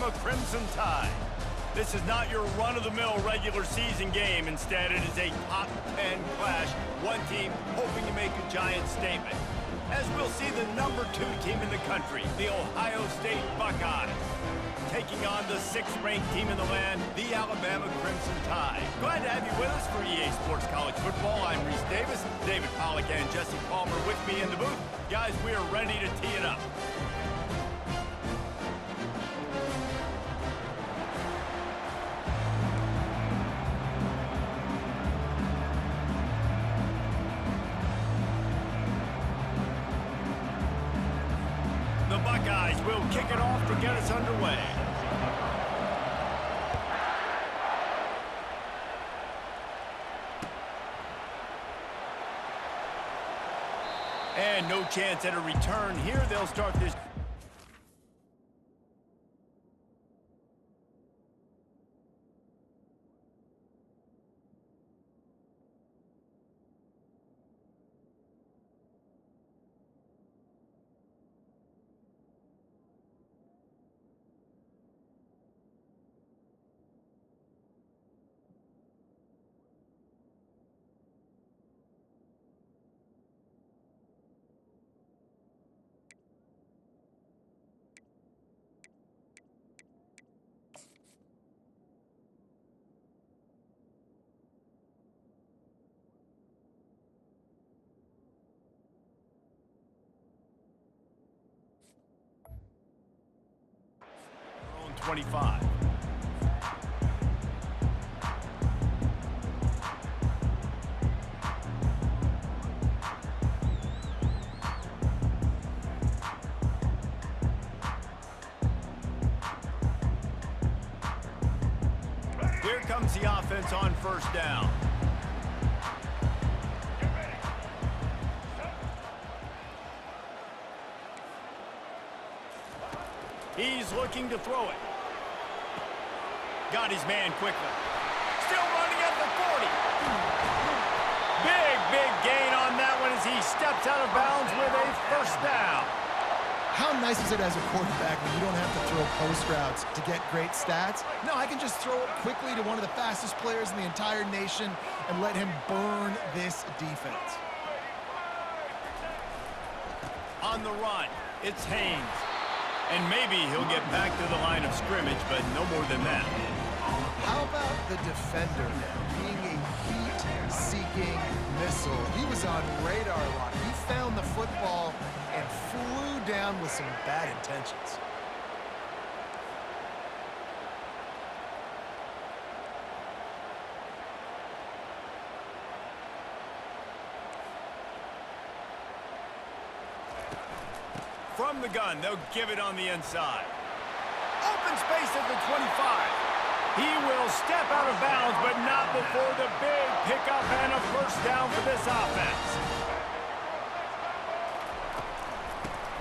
Alabama Crimson Tide. This is not your run-of-the-mill regular season game. Instead, it is a top 10 clash. One team hoping to make a giant statement. As we'll see the number 2 team in the country, the Ohio State Buckeyes, taking on the 6th-ranked team in the land, the Alabama Crimson Tide. Glad to have you with us for EA Sports College Football. I'm Reese Davis, David Pollack and Jesse Palmer with me in the booth. Guys, we are ready to tee it up. The Buckeyes will kick it off to get us underway. And no chance at a return here. They'll start this. On 25. Here comes the offense on first down. He's looking to throw it. Got his man quickly. Still running at the 40. Big gain on that one as he steps out of bounds with a first down. How nice is it as a quarterback when you don't have to throw post routes to get great stats? No, I can just throw it quickly to one of the fastest players in the entire nation and let him burn this defense. On the run, it's Haynes. And maybe he'll get back to the line of scrimmage, but no more than that. How about the defender being a heat-seeking missile? He was on radar lock. He found the football and flew down with some bad intentions. From the gun, they'll give it on the inside. Open space at the 25. He will step out of bounds, but not before the big pickup and a first down for this offense.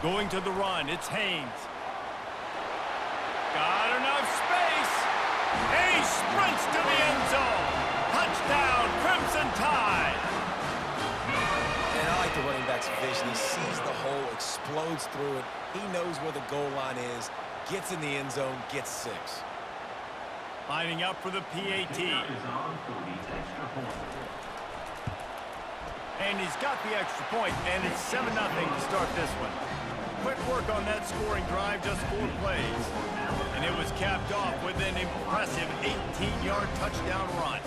Going to the run, it's Haynes. Got enough space. And he sprints to the end zone. Touchdown, Crimson Tide. And I like the running back's vision. He sees the hole, explodes through it. He knows where the goal line is, gets in the end zone, gets 6. Lining up for the PAT. And he's got the extra point, and it's 7-0 to start this one. Quick work on that scoring drive, just 4 plays. And it was capped off with an impressive 18-yard touchdown run.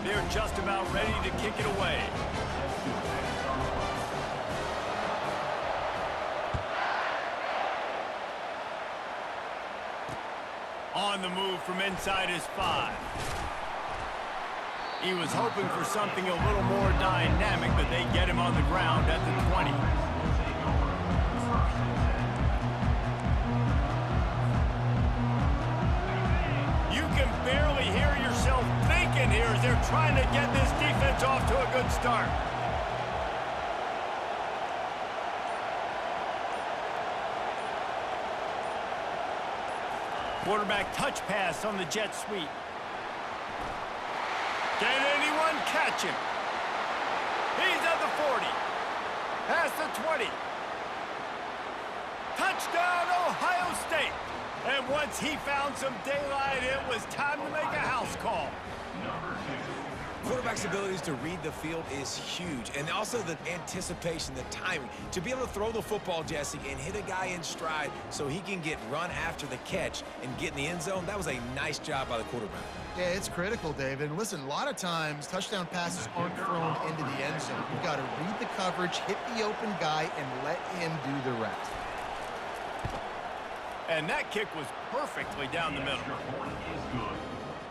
They're just about ready to kick it away. On the move from inside his 5. He was hoping for something a little more dynamic, but they get him on the ground at the 20. You can barely hear yourself thinking here as they're trying to get this defense off to a good start. Quarterback touch pass on the jet sweep. Can anyone catch him? He's at the 40. Past the 20. Touchdown, Ohio State! And once he found some daylight, it was time to make a house call. Quarterback's abilities to read the field is huge, and also the anticipation, the timing. To be able to throw the football, Jesse, and hit a guy in stride so he can get run after the catch and get in the end zone, that was a nice job by the quarterback. Yeah, it's critical, David. And listen, a lot of times touchdown passes aren't thrown into the end zone. You've got to read the coverage, hit the open guy, and let him do the rest. And that kick was perfectly down the middle.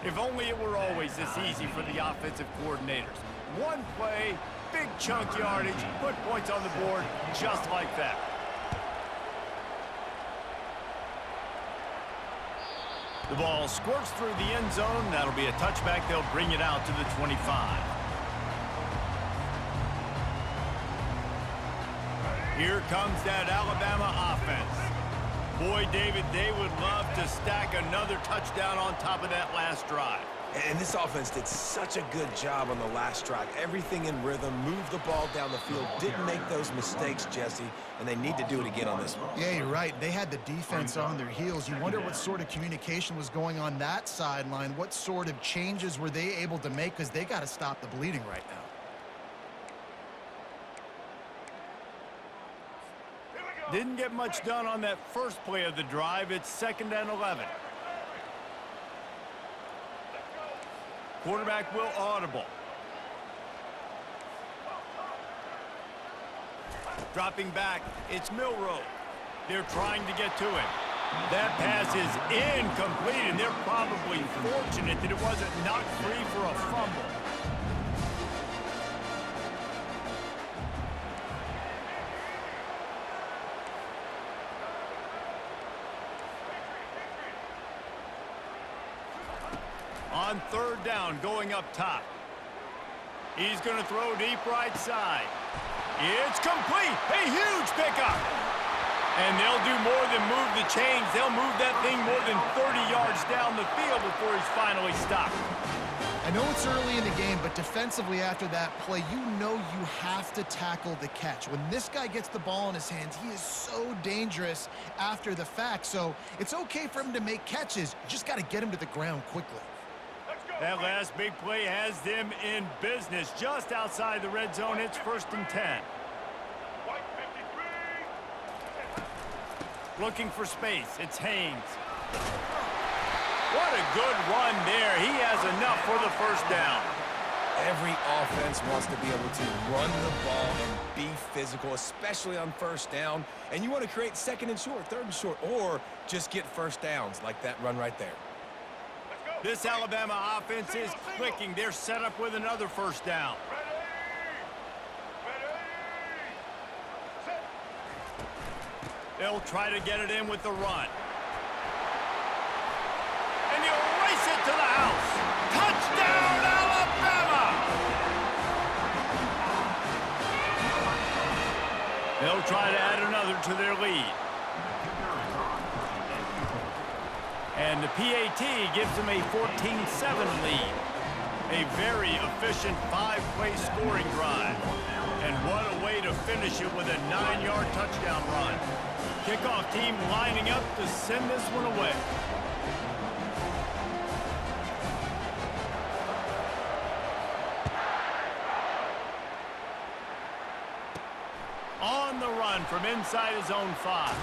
If only it were always this easy for the offensive coordinators. One play, big chunk yardage, put points on the board just like that. The ball squirts through the end zone. That'll be a touchback. They'll bring it out to the 25. Here comes that Alabama offense. Boy, David, they would love to stack another touchdown on top of that last drive. And this offense did such a good job on the last drive. Everything in rhythm, moved the ball down the field, didn't make those mistakes, Jesse, and they need to do it again on this one. Yeah, you're right. They had the defense on their heels. You wonder what sort of communication was going on that sideline. What sort of changes were they able to make? Because they got to stop the bleeding right now. Didn't get much done on that first play of the drive. It's 2nd and 11. Quarterback will audible. Dropping back, it's Milroe. They're trying to get to him. That pass is incomplete, and they're probably fortunate that it wasn't knocked free for a fumble. On 3rd down, going up top. He's going to throw deep right side. It's complete. A huge pickup. And they'll do more than move the chains. They'll move that thing more than 30 yards down the field before he's finally stopped. I know it's early in the game, but defensively after that play, you know you have to tackle the catch. When this guy gets the ball in his hands, he is so dangerous after the fact. So it's okay for him to make catches. You just got to get him to the ground quickly. That last big play has them in business. Just outside the red zone, it's 1st and 10. Looking for space, it's Haynes. What a good run there. He has enough for the 1st down. Every offense wants to be able to run the ball and be physical, especially on 1st down. And you want to create 2nd and short, 3rd and short, or just get 1st downs like that run right there. This Alabama offense is clicking. They're set up with another 1st down. They'll try to get it in with the run. And he'll race it to the house. Touchdown, Alabama! They'll try to add another to their lead. And the PAT gives them a 14-7 lead. A very efficient 5-play scoring drive. And what a way to finish it with a 9-yard touchdown run. Kickoff team lining up to send this one away. On the run from inside his own 5.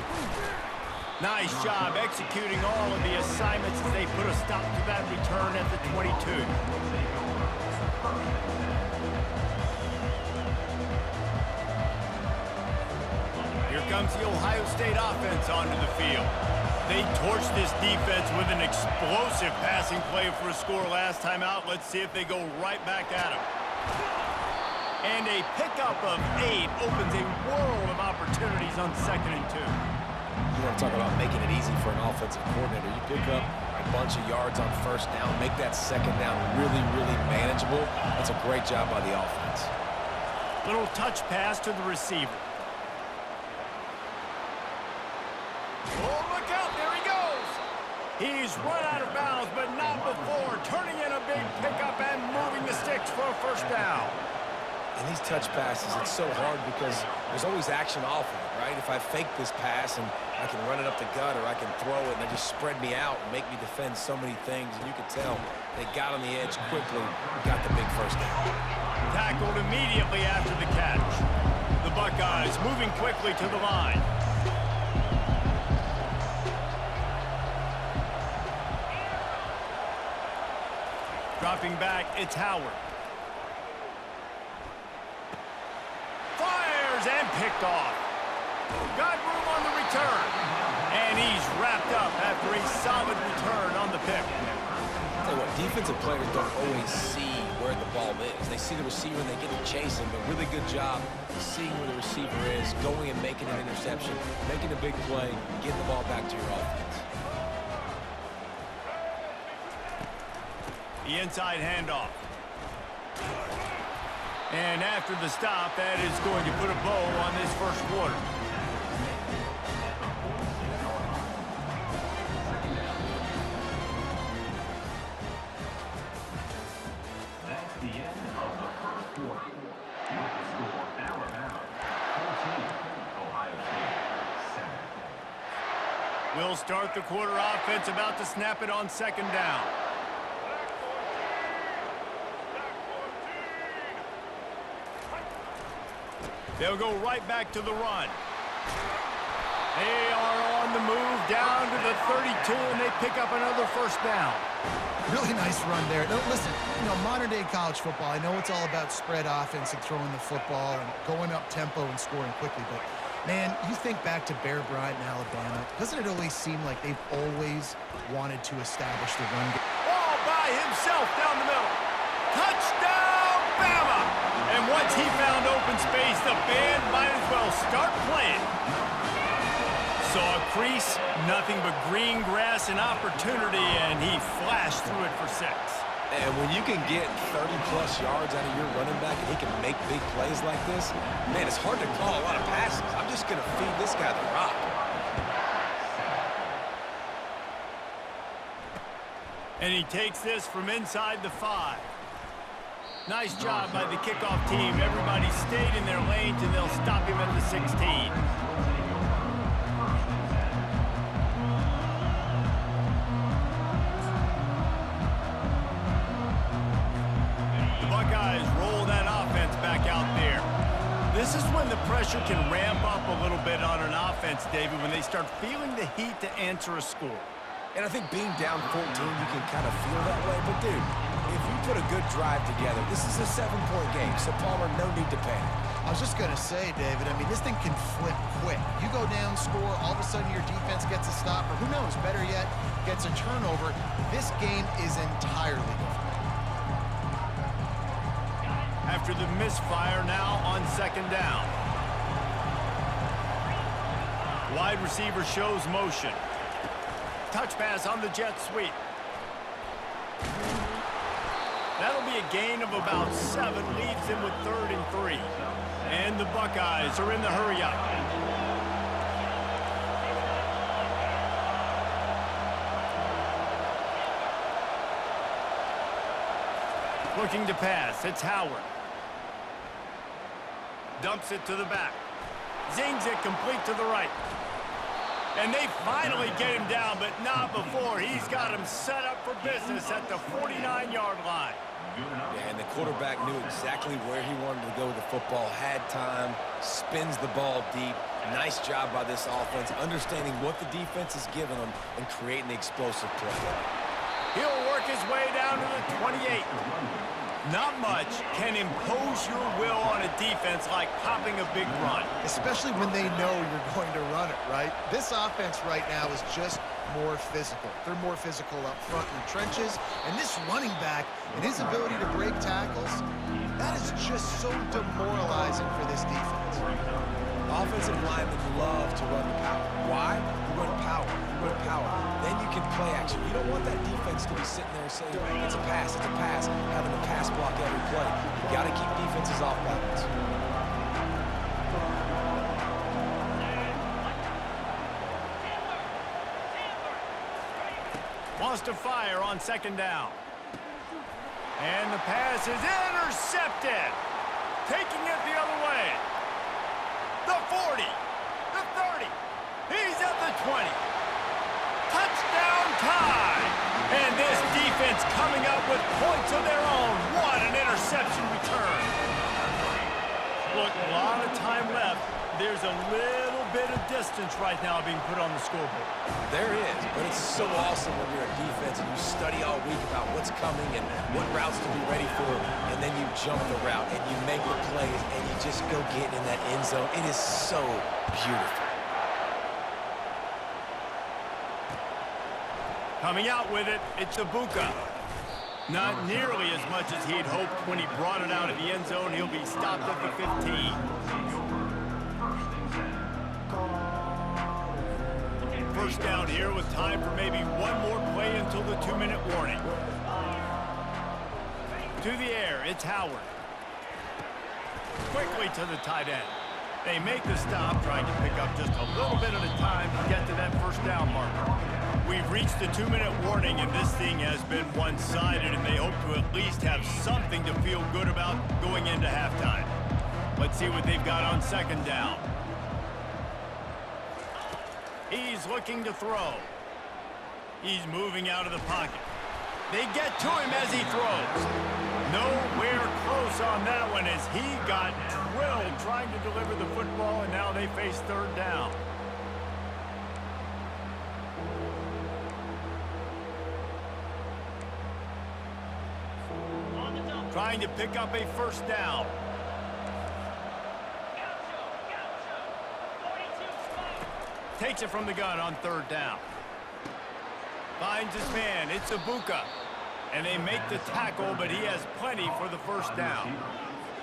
Nice job executing all of the assignments as they put a stop to that return at the 22. Here comes the Ohio State offense onto the field. They torched this defense with an explosive passing play for a score last time out. Let's see if they go right back at him. And a pickup of 8 opens a world of opportunities on 2nd and 2. You want to talk about making it easy for an offensive coordinator. You pick up a bunch of yards on 1st down, make that 2nd down really, really manageable. That's a great job by the offense. Little touch pass to the receiver. Oh, look out, there he goes. He's run out of bounds, but not before. Turning in a big pickup and moving the sticks for a 1st down. And these touch passes, it's so hard because there's always action off of it, right? If I fake this pass and I can run it up the gut or I can throw it and they just spread me out and make me defend so many things. And you can tell they got on the edge quickly and got the big first down. Tackled immediately after the catch. The Buckeyes moving quickly to the line. Dropping back, it's Howard. Fires and picked off. Got room on the return. And he's wrapped up after a solid return on the pick. Tell you what, defensive players don't always see where the ball is. They see the receiver and they get to chase him. But really good job seeing where the receiver is, going and making an interception, making a big play, getting the ball back to your offense. The inside handoff. And after the stop, that is going to put a bow on this first quarter. That's the end of the first quarter. With the score, Alabama 14, Ohio State 7. We'll start the quarter offense, about to snap it on second down. They'll go right back to the run. They are on the move down to the 32, and they pick up another first down. Really nice run there. No, listen, modern-day college football, I know it's all about spread offense and throwing the football and going up tempo and scoring quickly, but, man, you think back to Bear Bryant in Alabama, doesn't it always seem like they've always wanted to establish the run game? All by himself down the middle. Touchdown, Bama! And once he found open space, the band might as well start playing. Saw a crease, nothing but green grass and opportunity, and he flashed through it for 6. And when you can get 30-plus yards out of your running back and he can make big plays like this, man, it's hard to call a lot of passes. I'm just going to feed this guy the rock. And he takes this from inside the 5. Nice job by the kickoff team. Everybody stayed in their lanes, and they'll stop him at the 16. The Buckeyes roll that offense back out there. This is when the pressure can ramp up a little bit on an offense, David, when they start feeling the heat to answer a score. And I think being down 14, you can kind of feel that way. But, dude, if you put a good drive together, this is a 7-point game. So, Palmer, no need to panic. I was just going to say, David, I mean, this thing can flip quick. You go down, score, all of a sudden your defense gets a stop, or who knows, better yet, gets a turnover. This game is entirely different. After the misfire, now on second down. Wide receiver shows motion. Touch pass on the jet sweep. That'll be a gain of about 7, leaves him with 3rd and 3. And the Buckeyes are in the hurry-up. Looking to pass, it's Howard. Dumps it to the back. Zings it complete to the right. And they finally get him down, but not before. He's got him set up for business at the 49-yard line. Yeah, and the quarterback knew exactly where he wanted to go with the football, had time, spins the ball deep. Nice job by this offense, understanding what the defense is giving them and creating the explosive play. He'll work his way down to the 28. Not much can impose your will on a defense like popping a big run. Especially when they know you're going to run it, right? This offense right now is just more physical. They're more physical up front in the trenches. And this running back and his ability to break tackles, that is just so demoralizing for this defense. Offensive linemen love to run the power. Why? You run power. You run power. Then you can play action. You don't want that defense to be sitting there and saying, it's a pass, having to pass block every play. You got to keep defenses off balance. Wants to fire on second down. And the pass is intercepted. taking it the other way. The 40, the 30, he's at the 20. Touchdown tie! And this defense coming up with points of their own. What an interception return. Look, a lot of time left. There's a little bit of distance right now being put on the scoreboard. There is, but it's so awesome when you're a defense and you study all week about what's coming and what routes to be ready for, and then you jump the route and you make the plays and you just go get in that end zone. It is so beautiful. Coming out with it, it's Ibuka. Not nearly as much as he'd hoped when he brought it out of the end zone. He'll be stopped at the 15. First down here with time for maybe one more play until the 2-minute warning. To the air, it's Howard. Quickly to the tight end. They make the stop, trying to pick up just a little bit at a time to get to that first down marker. We've reached the 2-minute warning, and this thing has been one-sided, and they hope to at least have something to feel good about going into halftime. Let's see what they've got on second down. He's looking to throw. He's moving out of the pocket. They get to him as he throws. Nowhere close on that one as he got drilled trying to deliver the football, and now they face third down. Trying to pick up a first down. Takes it from the gun on third down. Finds his man. It's Ibuka. And they make the tackle, but he has plenty for the first down.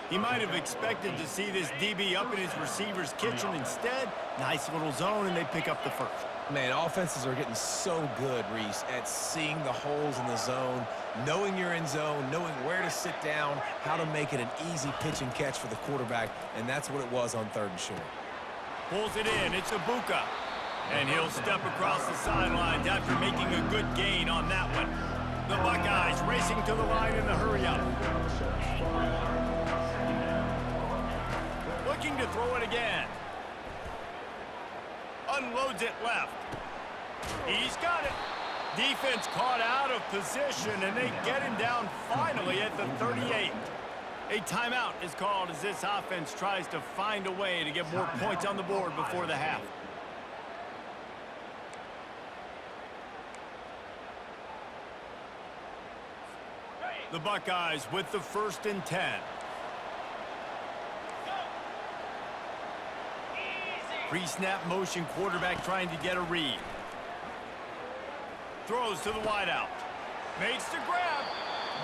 He might have expected to see this DB up in his receiver's kitchen. Instead, nice little zone, and they pick up the first. Man, offenses are getting so good, Reese, at seeing the holes in the zone, knowing you're in zone, knowing where to sit down, how to make it an easy pitch and catch for the quarterback, and that's what it was on third and short. Pulls it in. It's Ibuka. And he'll step across the sidelines after making a good gain on that one. The Buckeyes racing to the line in the hurry-up. Looking to throw it again. Unloads it left. He's got it. Defense caught out of position, and they get him down finally at the 38. A timeout is called as this offense tries to find a way to get more points on the board before the half. The Buckeyes with the 1st and 10. Pre-snap motion quarterback trying to get a read. Throws to the wideout. Makes the grab.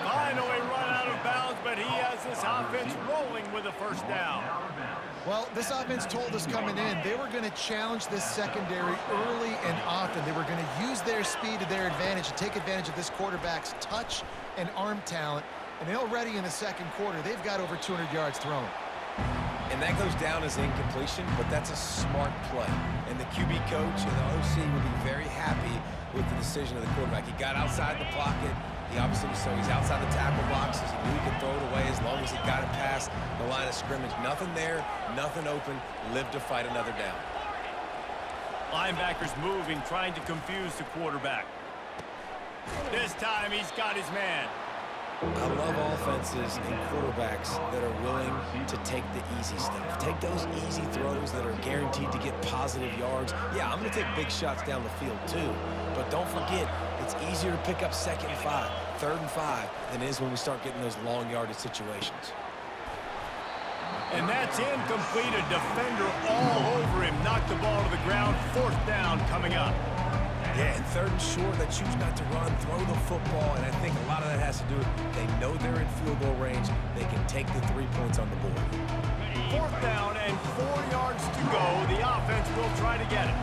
Finally run out of bounds, but he has this offense rolling with a first down. Well, this offense told us coming in they were going to challenge this secondary early and often. They were going to use their speed to their advantage and take advantage of this quarterback's touch and arm talent. And already in the second quarter, they've got over 200 yards thrown. And that goes down as incompletion, but that's a smart play. And the QB coach and the OC will be very happy with the decision of the quarterback. He got outside the pocket. He obviously so he's outside the tackle boxes. He knew he could throw it away as long as he got it past the line of scrimmage. Nothing there, nothing open. Live to fight another down. Linebackers moving, trying to confuse the quarterback. This time he's got his man. I love offenses and quarterbacks that are willing to take the easy stuff. Take those easy throws that are guaranteed to get positive yards. Yeah, I'm going to take big shots down the field too. But don't forget, it's easier to pick up 2nd and 5, 3rd and 5 than it is when we start getting those long yardage situations. And that's incomplete. A defender all over him. Knocked the ball to the ground. 4th down coming up. Yeah, and 3rd and short, they choose not to run, throw the football, and I think a lot of that has to do with they know they're in field goal range. They can take the 3 points on the board. 4th down and 4 yards to go. The offense will try to get it.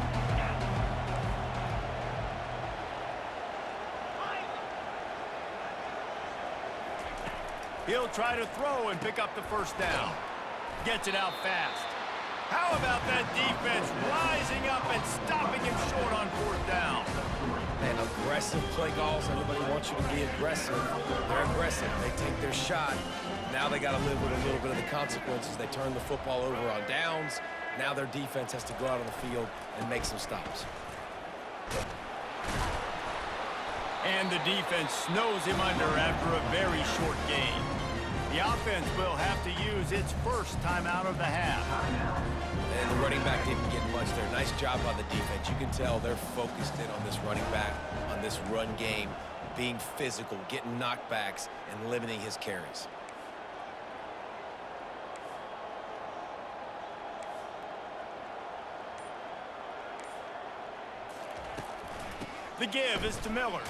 He'll try to throw and pick up the 1st down. Gets it out fast. How about that defense rising up and stopping him short on 4th down? Man, aggressive play calls. Everybody wants you to be aggressive. They're aggressive. They take their shot. Now they got to live with a little bit of the consequences. They turn the football over on downs. Now their defense has to go out on the field and make some stops. And the defense snows him under after a very short game. The offense will have to use its first timeout of the half. And the running back didn't get much there. Nice job by the defense. You can tell they're focused in on this running back, on this run game, being physical, getting knockbacks, and limiting his carries. The give is to Miller.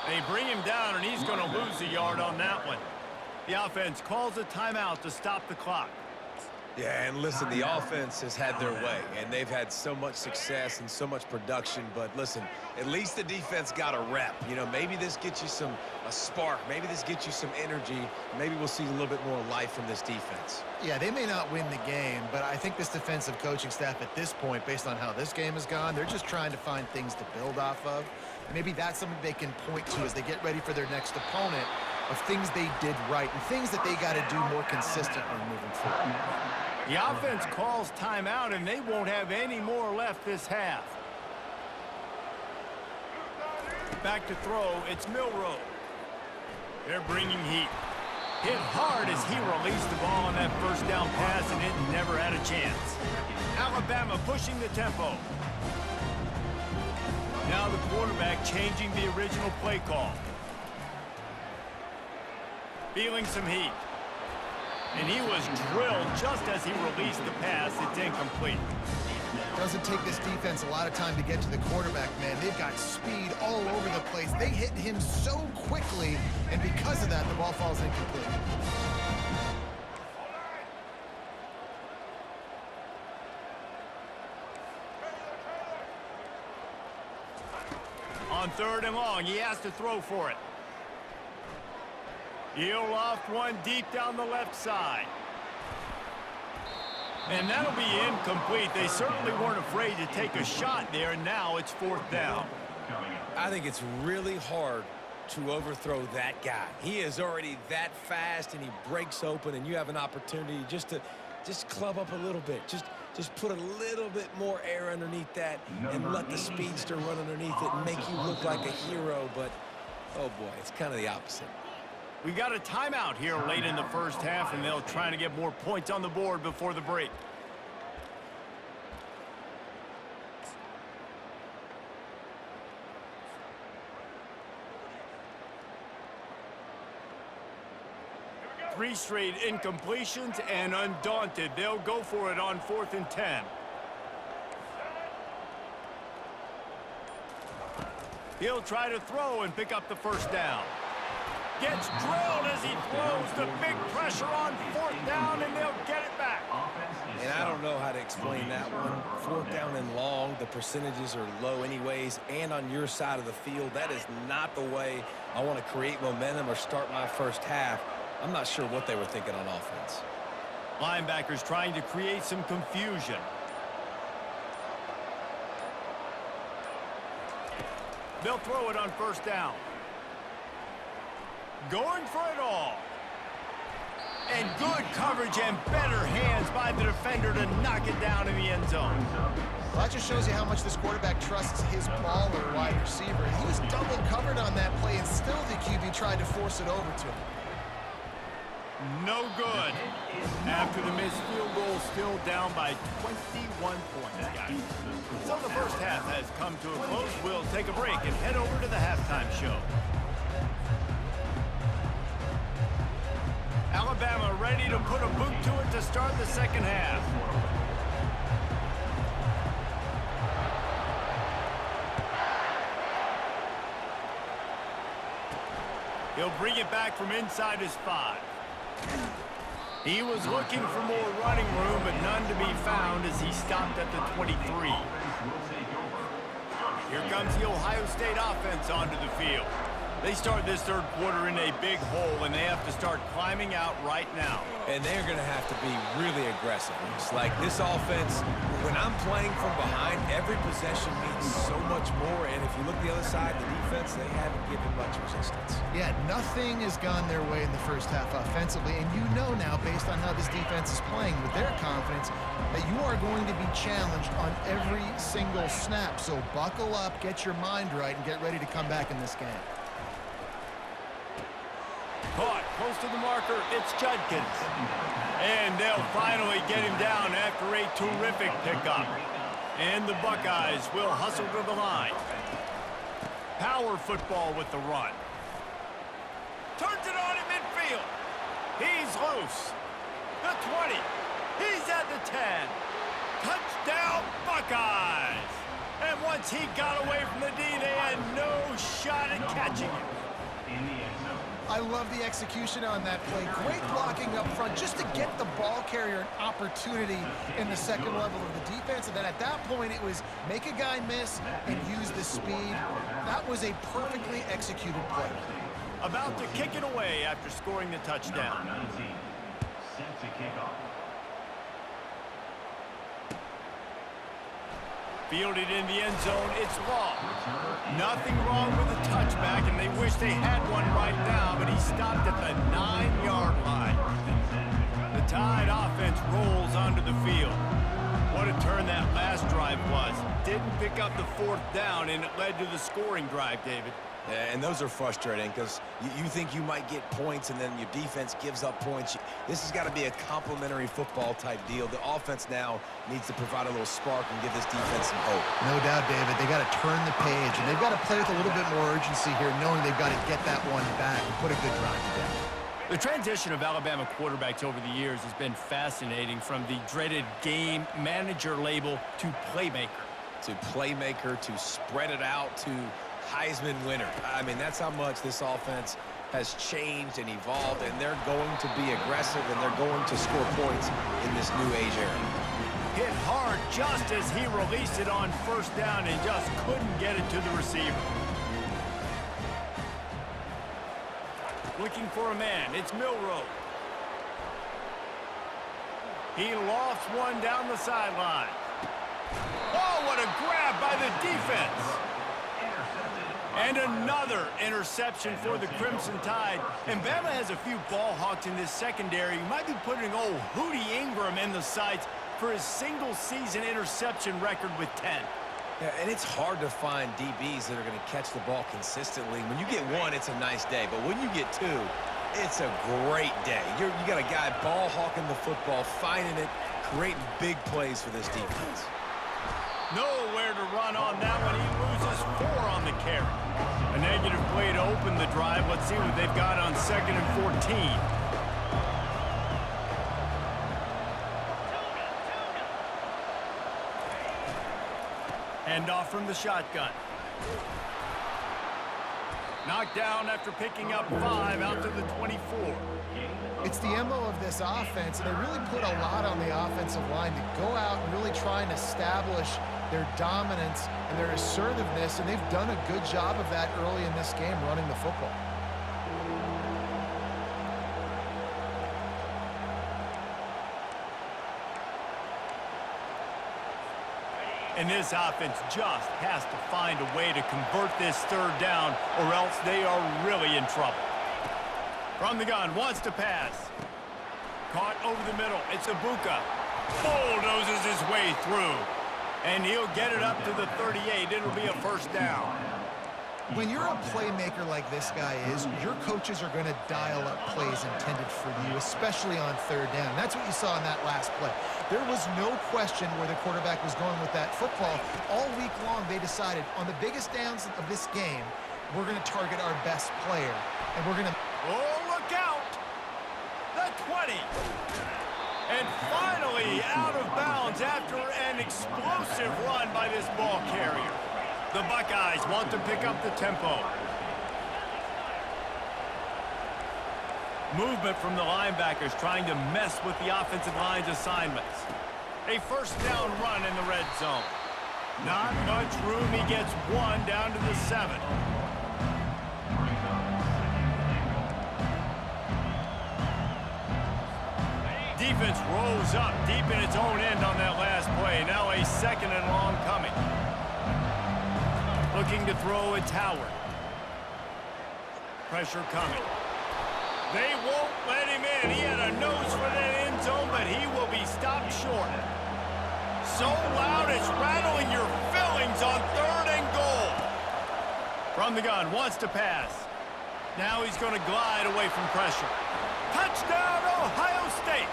They bring him down, and he's going to lose a yard on that one. The offense calls a timeout to stop the clock. Yeah, and listen, the offense has had their way, and they've had so much success and so much production. But listen, at least the defense got a rep. You know, maybe this gets you a spark. Maybe this gets you some energy. Maybe we'll see a little bit more life from this defense. Yeah, they may not win the game, but I think this defensive coaching staff at this point, based on how this game has gone, they're just trying to find things to build off of. Maybe that's something they can point to as they get ready for their next opponent, of things they did right and things that they got to do more consistently moving forward. The offense calls timeout, and they won't have any more left this half. Back to throw, it's Milroe. They're bringing heat. Hit hard as he released the ball on that first down pass, and it never had a chance. Alabama pushing the tempo. Now the quarterback changing the original play call. Feeling some heat. And he was drilled just as he released the pass. It's incomplete. Doesn't take this defense a lot of time to get to the quarterback, man. They've got speed all over the place. They hit him so quickly, and because of that, the ball falls incomplete. On 3rd and long, he has to throw for it. He'll loft one deep down the left side. And that'll be incomplete. They certainly weren't afraid to take a shot there, and now it's 4th down. I think it's really hard to overthrow that guy. He is already that fast, and he breaks open, and you have an opportunity just to club up a little bit. Just put a little bit more air underneath that and let the speedster run underneath it and make you look like a hero. But, oh, boy, it's kind of the opposite. We got a timeout here late in the first half, and they'll try to get more points on the board before the break. Three straight incompletions, and undaunted, they'll go for it on 4th and 10. He'll try to throw and pick up the first down. Gets drilled as he throws. The big pressure on 4th down, and they'll get it back. And I don't know how to explain that one. 4th down and long, the percentages are low anyways, and on your side of the field, that is not the way I want to create momentum or start my first half. I'm not sure what they were thinking on offense. Linebackers trying to create some confusion. They'll throw it on 1st down. Going for it all. And good coverage and better hands by the defender to knock it down in the end zone. Well, that just shows you how much this quarterback trusts his ball or wide receiver. He was double covered on that play, and still the QB tried to force it over to him. No good. After the missed field goal, still down by 21 points, guys. So the first half has come to a close. We'll take a break and head over to the halftime show. Alabama ready to put a boot to it to start the second half. He'll bring it back from inside his 5. He was looking for more running room, but none to be found as he stopped at the 23. Here comes the Ohio State offense onto the field. They start this third quarter in a big hole, and they have to start climbing out right now. And they're going to have to be really aggressive. It's like this offense, when I'm playing from behind, every possession means so much more. And if you look the other side, the defense, they haven't given much resistance. Yeah, nothing has gone their way in the first half offensively, and you know now, based on how this defense is playing with their confidence, that you are going to be challenged on every single snap. So buckle up, get your mind right, and get ready to come back in this game. Caught close to the marker, it's Judkins. And they'll finally get him down after a terrific pickup. And the Buckeyes will hustle to the line. Power football with the run. Turns it on in midfield. He's loose. The 20. He's at the 10. Touchdown, Buckeyes! And once he got away from the D, they had no shot at catching him. In the end zone. I love the execution on that play. Great blocking up front just to get the ball carrier an opportunity in the second level of the defense. And then at that point, it was make a guy miss and use the speed. That was a perfectly executed play. About to kick it away after scoring the touchdown. Number 19. Set to kick off. Fielded in the end zone, it's Law. Nothing wrong with the touchback, and they wish they had one right now, but he stopped at the 9-yard line. The Tide offense rolls onto the field. What a turn that last drive was. Didn't pick up the fourth down, and it led to the scoring drive, David. And those are frustrating because you think you might get points and then your defense gives up points. This has got to be a complementary football type deal. The offense now needs to provide a little spark and give this defense some hope. No doubt, David. They got to turn the page, and they've got to play with a little bit more urgency here, knowing they've got to get that one back and put a good drive together. The transition of Alabama quarterbacks over the years has been fascinating, from the dreaded game manager label to playmaker. To playmaker, to spread it out, to Heisman winner. I mean, that's how much this offense has changed and evolved, and they're going to be aggressive, and they're going to score points in this new age era. Hit hard just as he released it on first down and just couldn't get it to the receiver. Looking for a man, it's Milroe. He lofts one down the sideline. Oh, what a grab by the defense! And another interception for the Crimson Tide. And Bama has a few ball hawks in this secondary. You might be putting old Hootie Ingram in the sights for his single-season interception record with 10. Yeah, and it's hard to find DBs that are going to catch the ball consistently. When you get one, it's a nice day. But when you get two, it's a great day. You got a guy ball hawking the football, finding it, creating big plays for this defense. Nowhere to run on that one. He loses 4 on the carry. A negative play to open the drive. Let's see what they've got on 2nd and 14. Hand off from the shotgun. Knocked down after picking up 5 out to the 24. It's the MO of this offense, and they really put a lot on the offensive line to go out and really try and establish their dominance and their assertiveness, and they've done a good job of that early in this game running the football. And this offense just has to find a way to convert this third down, or else they are really in trouble. From the gun, wants to pass. Caught over the middle. It's Ibuka. Bulldozes his way through. And he'll get it up to the 38. It'll be a first down. When you're a playmaker like this guy is, your coaches are going to dial up plays intended for you, especially on third down. That's what you saw in that last play. There was no question where the quarterback was going with that football. All week long, they decided on the biggest downs of this game, we're going to target our best player. And we're going to... Oh, look out! The 20. And finally out of bounds after an explosive run by this ball carrier. The Buckeyes want to pick up the tempo. Movement from the linebackers trying to mess with the offensive line's assignments. A first down run in the red zone. Not much room. He gets 1 down to the 7. defense rose up deep in its own end on that last play. Now a second and long coming. Looking to throw, it's Howard. Pressure coming. They won't let him in. He had a nose for that end zone, but he will be stopped short. So loud it's rattling your fillings on 3rd and goal. From the gun, wants to pass. Now he's going to glide away from pressure. Touchdown, Ohio State!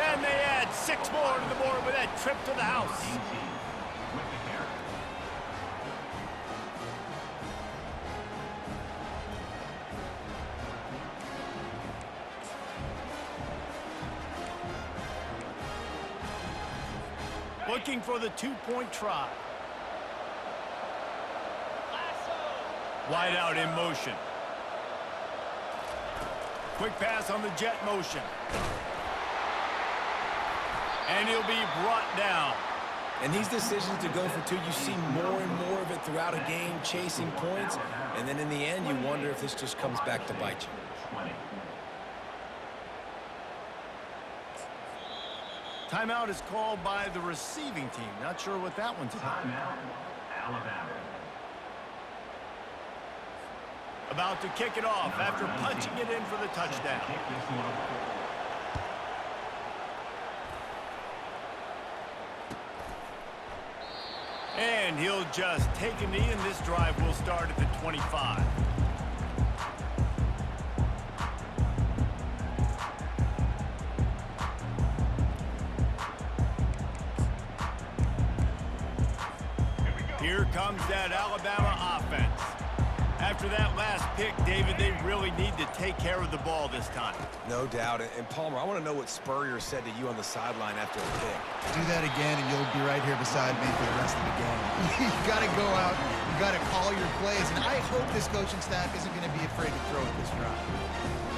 And they add 6 more to the board with that trip to the house. 18 with the carry. Looking for the 2-point try. Wide out in motion. Quick pass on the jet motion. And he'll be brought down. And these decisions to go for 2, you see more and more of it throughout a game, chasing points. And then in the end, you wonder if this just comes back to bite you. 20. Timeout is called by the receiving team. Not sure what that one's about. Timeout, Alabama. About to kick it off after punching it in for the touchdown. Kick this one forward. And he'll just take a knee, and this drive will start at the 25. Here comes that Alabama offense. After that last pick, David, they really need to take care of the ball this time. No doubt. And Palmer, I want to know what Spurrier said to you on the sideline after the pick. Do that again, and you'll be right here beside me for the rest of the game. You got to go out. You got to call your plays, and I hope this coaching staff isn't going to be afraid to throw at this drive.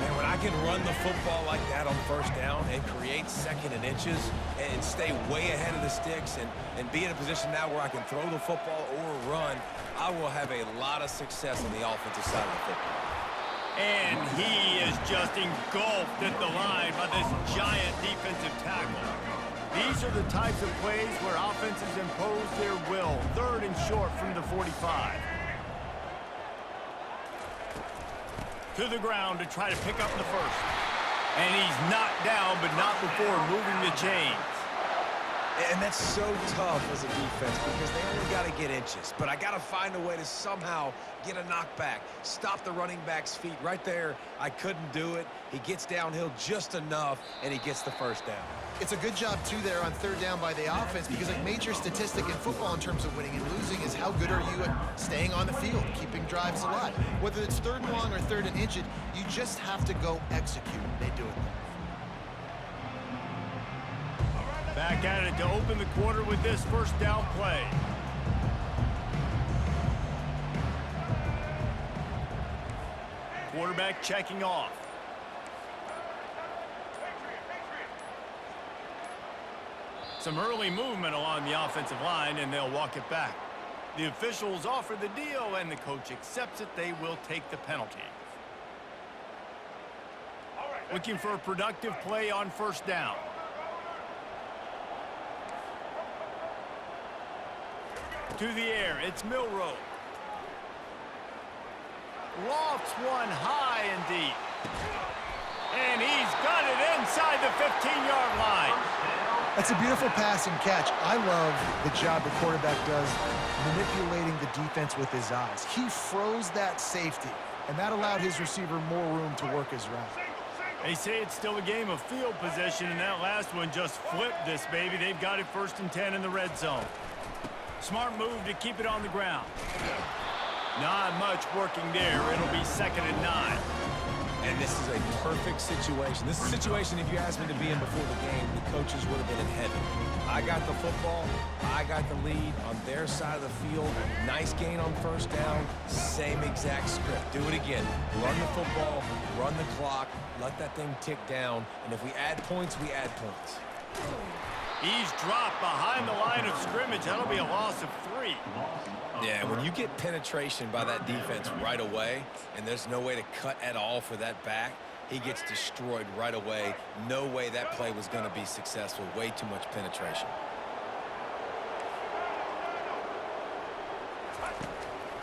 Man, when I can run the football like that on 1st down and create 2nd and inches and stay way ahead of the sticks and be in a position now where I can throw the football or run, I will have a lot of success on the offensive side of the football. And he is just engulfed at the line by this giant defensive tackle. These are the types of plays where offenses impose their will. 3rd and short from the 45. To the ground to try to pick up the first. And he's knocked down, but not before moving the chains. And that's so tough as a defense because they only got to get inches. But I got to find a way to somehow get a knockback, stop the running back's feet. Right there, I couldn't do it. He gets downhill just enough, and he gets the 1st down. It's a good job, too, there on 3rd down by the offense because a major statistic in football in terms of winning and losing is how good are you at staying on the field, keeping drives alive. Whether it's 3rd and long or 3rd and inches, you just have to go execute. They do it. Back at it to open the quarter with this 1st down play. Quarterback checking off. Some early movement along the offensive line, and they'll walk it back. The officials offer the deal, and the coach accepts it. They will take the penalty. Looking for a productive play on 1st down. To the air, it's Milroe. Lofts one high and deep. And he's got it inside the 15-yard line. That's a beautiful pass and catch. I love the job the quarterback does manipulating the defense with his eyes. He froze that safety, and that allowed his receiver more room to work his route. They say it's still a game of field position, and that last one just flipped this baby. They've got it 1st and 10 in the red zone. Smart move to keep it on the ground. Not much working there. It'll be 2nd and 9. And this is a perfect situation. This is a situation, if you asked me to be in before the game, the coaches would have been in heaven. I got the football. I got the lead on their side of the field. Nice gain on 1st down. Same exact script. Do it again. Run the football, run the clock, let that thing tick down. And if we add points, we add points. He's dropped behind the line of scrimmage. That'll be a loss of 3. Yeah, when you get penetration by that defense right away, and there's no way to cut at all for that back, he gets destroyed right away. No way that play was going to be successful. Way too much penetration.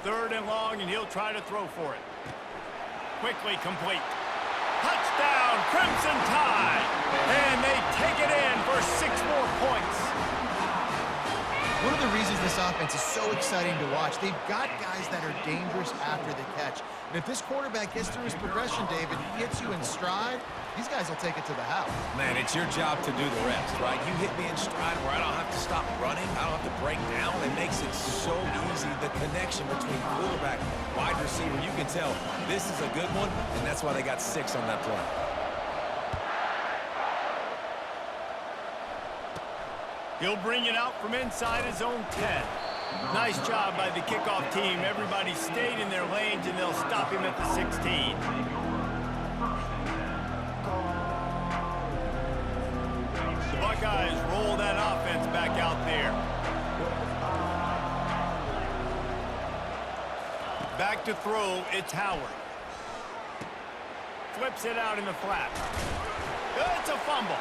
Third and long, and he'll try to throw for it. Quickly complete. Touchdown, Crimson Tide! And they take it in for 6 more points. One of the reasons this offense is so exciting to watch, they've got guys that are dangerous after the catch. And if this quarterback gets through his progression, David, he hits you in stride, these guys will take it to the house. Man, it's your job to do the rest, right? You hit me in stride where I don't have to stop running. I don't have to break down. It makes it so easy, the connection between quarterback, wide receiver. You can tell this is a good one, and that's why they got 6 on that play. He'll bring it out from inside his own 10. Nice job by the kickoff team. Everybody stayed in their lanes, and they'll stop him at the 16. The Buckeyes roll that offense back out there. Back to throw, it's Howard. Flips it out in the flat. It's a fumble.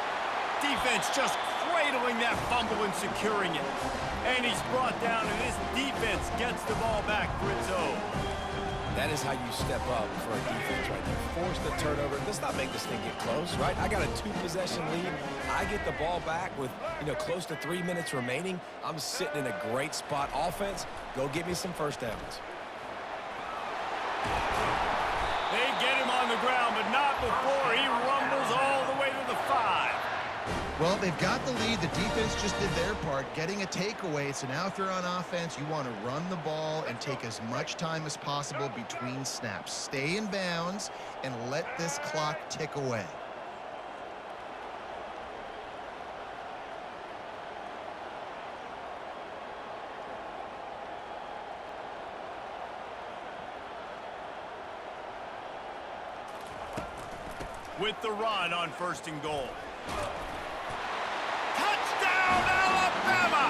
Defense just cradling that fumble and securing it. And he's brought down, and this defense gets the ball back for its own. That is how you step up for a defense right there. Force the turnover. Let's not make this thing get close, right? I got a 2-possession lead. I get the ball back with, close to 3 minutes remaining. I'm sitting in a great spot. Offense, go get me some first downs. They get him on the ground, but not before he rumbles all the way to the 5. Well, they've got the lead. The defense just did their part, getting a takeaway. So now if you're on offense, you want to run the ball and take as much time as possible between snaps. Stay in bounds and let this clock tick away. With the run on 1st and goal. Touchdown, Alabama!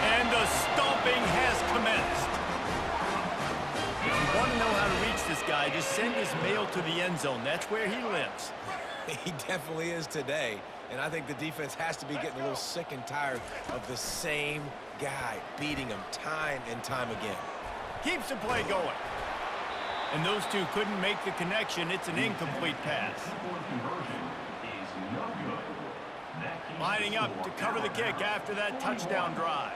And the stomping has commenced. If you want to know how to reach this guy, just send his mail to the end zone. That's where he lives. He definitely is today. And I think the defense has to be getting a little sick and tired of the same guy beating him time and time again. Keeps the play going. And those two couldn't make the connection. It's an incomplete pass. Lining up to cover the kick after that touchdown drive.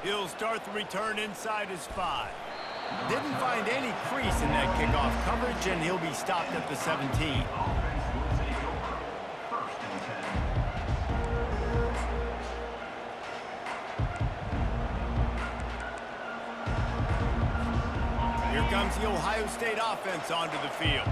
He'll start the return inside his 5. Didn't find any crease in that kickoff coverage, and he'll be stopped at the 17. Here comes the Ohio State offense onto the field.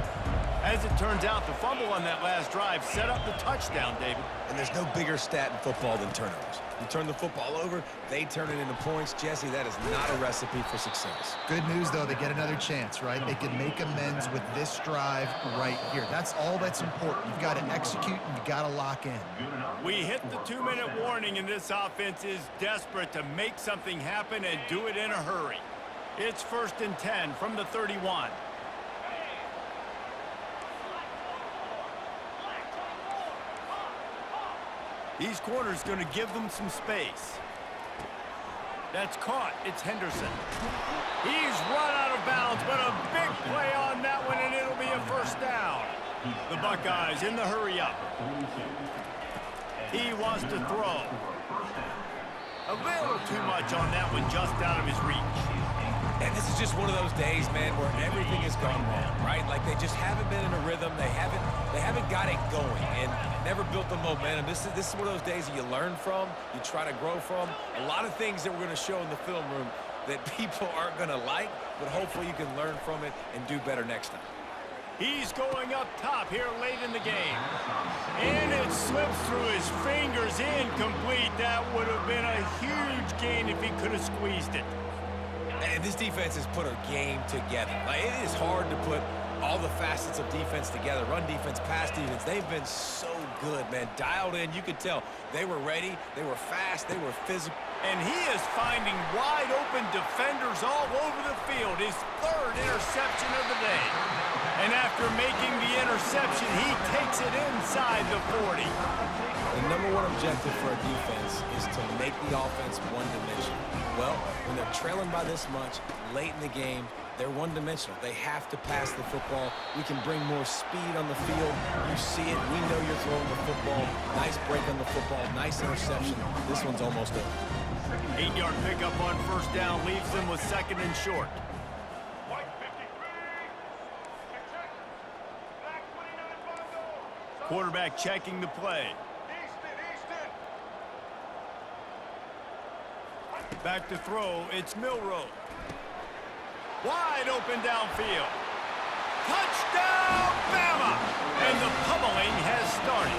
As it turns out, the fumble on that last drive set up the touchdown, David. And there's no bigger stat in football than turnovers. You turn the football over, they turn it into points. Jesse, that is not a recipe for success. Good news, though, they get another chance, right? They can make amends with this drive right here. That's all that's important. You've got to execute, and you've got to lock in. We hit the 2-minute warning, and this offense is desperate to make something happen and do it in a hurry. It's 1st and 10 from the 31. These corners going to give them some space. That's caught. It's Henderson. He's run out of bounds, but a big play on that one, and it'll be a 1st down. The Buckeyes in the hurry up. He wants to throw. A little too much on that one, just out of his reach. And this is just one of those days, man, where everything has gone wrong, right? Like they just haven't been in a rhythm. They haven't got it going and never built the momentum. This is one of those days that you learn from, you try to grow from. A lot of things that we're going to show in the film room that people aren't going to like, but hopefully you can learn from it and do better next time. He's going up top here late in the game. And it slips through his fingers, incomplete. That would have been a huge gain if he could have squeezed it. And this defense has put a game together. Like, it is hard to put all the facets of defense together. Run defense, pass defense. They've been so good, man. Dialed in, you could tell. They were ready, they were fast, they were physical. And he is finding wide-open defenders all over the field. His third interception of the day. And after making the interception, he takes it inside the 40. The number one objective for a defense is to make the offense one-dimensional. Well, when they're trailing by this much, late in the game, they're one-dimensional. They have to pass the football. We can bring more speed on the field. You see it. We know you're throwing the football. Nice break on the football. Nice interception. This one's almost over. 8-yard pickup on first down leaves them with second and short. Quarterback checking the play. Back to throw, it's Milroe. Wide open downfield. Touchdown, Bama! And the pummeling has started.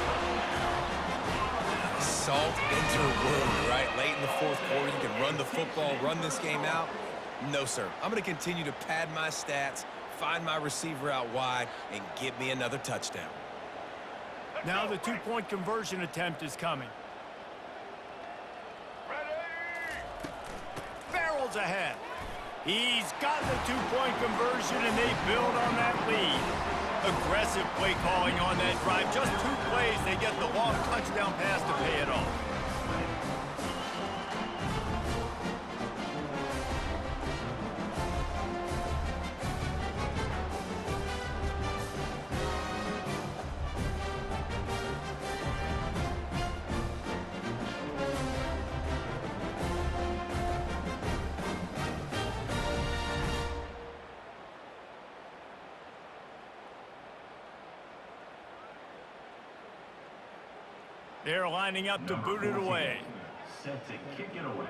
Salt into a wound, right? Late in the fourth quarter, you can run the football, run this game out. No, sir. I'm going to continue to pad my stats, find my receiver out wide, and get me another touchdown. Now the two-point conversion attempt is coming. Barrels ahead. He's got the two-point conversion, and they build on that lead. Aggressive play calling on that drive. Just 2 plays, they get the long touchdown pass to pay it off. They're lining up to boot it away. Set to kick it away.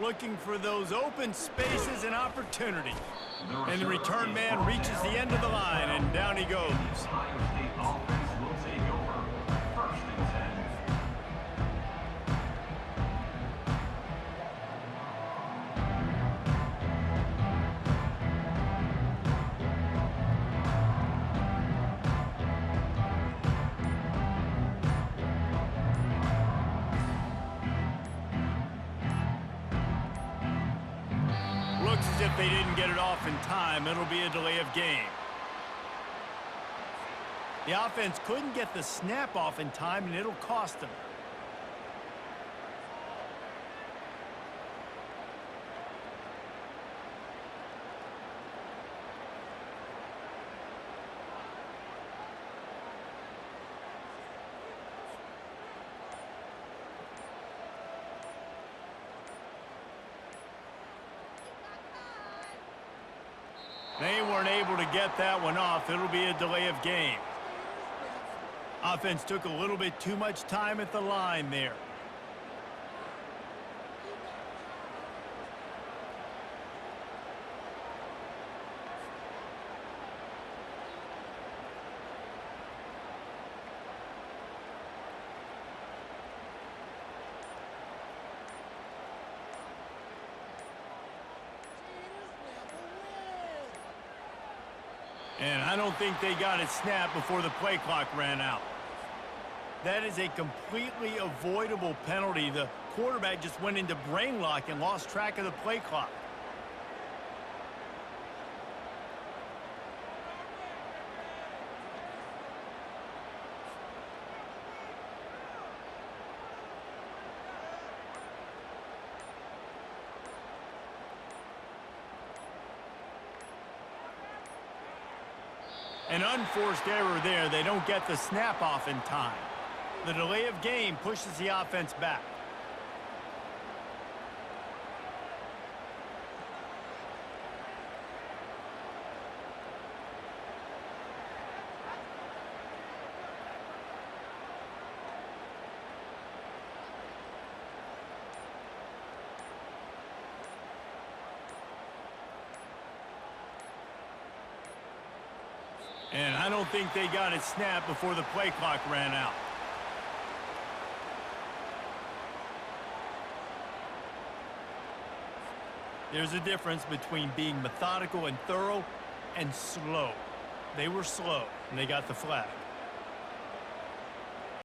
Looking for those open spaces and opportunity. And the return man reaches the end of the line, and down he goes. Ohio State offense will take over. First and 10. Looks as if they didn't get it off in time. It'll be a delay of game. The offense couldn't get the snap off in time, and it'll cost them. They weren't able to get that one off. It'll be a delay of game. Offense took a little bit too much time at the line there. And I don't think they got it snapped before the play clock ran out. That is a completely avoidable penalty. The quarterback just went into brain lock and lost track of the play clock. An unforced error there. They don't get the snap off in time. The delay of game pushes the offense back. And I don't think they got it snapped before the play clock ran out. There's a difference between being methodical and thorough and slow. They were slow, and they got the flag.